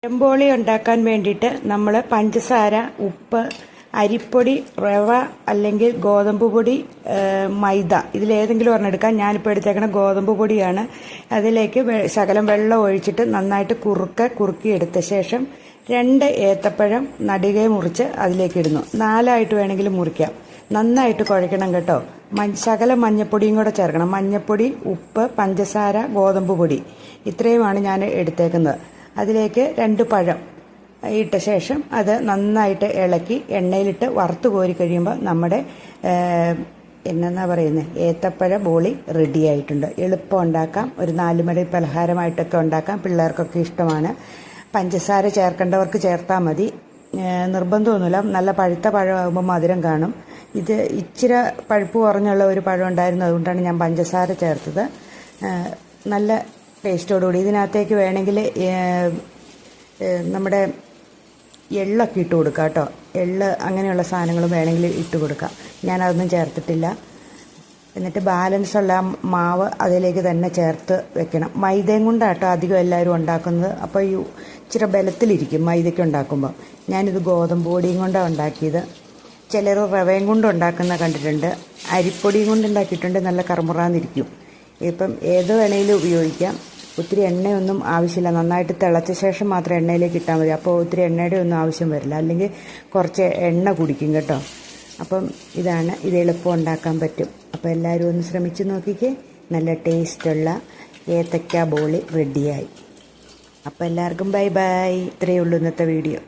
പഴംബോളി ഉണ്ടാക്കാൻ വേണ്ടിയിട്ട് നമ്മൾ പഞ്ചസാര, ഉപ്പ്, അരിപ്പൊടി, റവ അല്ലെങ്കിൽ ഗോതമ്പ് പൊടി, മൈദ ഇതിലേതെങ്കിലും ഒരെണ്ണം എടുക്കാം. ഞാനിപ്പോൾ എടുത്തേക്കണ ഗോതമ്പ് പൊടിയാണ്. അതിലേക്ക് ശകലം വെള്ളം ഒഴിച്ചിട്ട് നന്നായിട്ട് കുറുക്കി എടുത്ത ശേഷം 2 ഏത്തപ്പഴം നടുകെ മുറിച്ച് അതിലേക്ക് ഇടുന്നു. 4ആയിട്ട് വേണമെങ്കിലും മുറിക്കാം. നന്നായിട്ട് കുഴയ്ക്കണം കേട്ടോ. ശകലം മഞ്ഞപ്പൊടിയും കൂടെ ചേർക്കണം. മഞ്ഞപ്പൊടി, ഉപ്പ്, പഞ്ചസാര, ഗോതമ്പ് പൊടി ഇത്രയുമാണ് ഞാൻ എടുത്തേക്കുന്നത്. അതിലേക്ക് 2 പഴം ഇട്ട ശേഷം അത് നന്നായിട്ട് ഇളക്കി എണ്ണയിലിട്ട് വറുത്ത് കോരി കഴിയുമ്പോൾ നമ്മുടെ എന്നാ പറയുന്നത് ഏത്തപ്പഴ ബോളി റെഡി ആയിട്ടുണ്ട്. എളുപ്പം ഉണ്ടാക്കാം. ഒരു 4 മണി പലഹാരമായിട്ടൊക്കെ ഉണ്ടാക്കാം. പിള്ളേർക്കൊക്കെ ഇഷ്ടമാണ്. പഞ്ചസാര ചേർക്കേണ്ടവർക്ക് ചേർത്താൽ മതി. നിർബന്ധമൊന്നുമില്ല. നല്ല പഴുത്ത പഴമാകുമ്പോൾ മധുരം കാണും. ഇത് ഇച്ചിരി പഴുപ്പ് കുറഞ്ഞുള്ള ഒരു പഴം ഉണ്ടായിരുന്നു. അതുകൊണ്ടാണ് ഞാൻ പഞ്ചസാര ചേർത്തത്. നല്ല ടേസ്റ്റോടുകൂടി ഇതിനകത്തേക്ക് വേണമെങ്കിൽ നമ്മുടെ എള്ളൊക്കെ ഇട്ട് കൊടുക്കാം കേട്ടോ. എള്ള് അങ്ങനെയുള്ള സാധനങ്ങൾ വേണമെങ്കിൽ ഇട്ട് കൊടുക്കാം. ഞാനതൊന്നും ചേർത്തിട്ടില്ല. എന്നിട്ട് ബാലൻസ് ഉള്ള മാവ് അതിലേക്ക് തന്നെ ചേർത്ത് വെക്കണം. മൈദയും കൊണ്ടാട്ടോ അധികം എല്ലാവരും ഉണ്ടാക്കുന്നത്. അപ്പോൾ ഇച്ചിരി ബലത്തിലിരിക്കും മൈദയ്ക്ക് ഉണ്ടാക്കുമ്പോൾ. ഞാനിത് ഗോതമ്പ് പൊടിയും കൊണ്ടാണ് ഉണ്ടാക്കിയത്. ചിലർ റവയും കൊണ്ട് ഉണ്ടാക്കുന്ന കണ്ടിട്ടുണ്ട്. അരിപ്പൊടിയും കൊണ്ട് ഉണ്ടാക്കിയിട്ടുണ്ട്. നല്ല കറുമുറാന്നിരിക്കും. ഇപ്പം ഏത് വേണമെങ്കിലും ഉപയോഗിക്കാം. ഒത്തിരി എണ്ണയൊന്നും ആവശ്യമില്ല. നന്നായിട്ട് തിളച്ച ശേഷം മാത്രം എണ്ണയിലേക്ക് ഇട്ടാൽ മതി. അപ്പോൾ ഒത്തിരി എണ്ണയുടെ ഒന്നും ആവശ്യം വരില്ല. അല്ലെങ്കിൽ കുറച്ച് എണ്ണ കുടിക്കും കേട്ടോ. അപ്പം ഇത് എളുപ്പം ഉണ്ടാക്കാൻ പറ്റും. അപ്പോൾ എല്ലാവരും ഒന്ന് ശ്രമിച്ച് നോക്കിക്കേ. നല്ല ടേസ്റ്റുള്ള ഏത്തക്ക ബോളി റെഡിയായി. അപ്പോൾ എല്ലാവർക്കും ബൈ ബൈ. ഇത്രയേ ഉള്ളൂ ഇന്നത്തെ വീഡിയോ.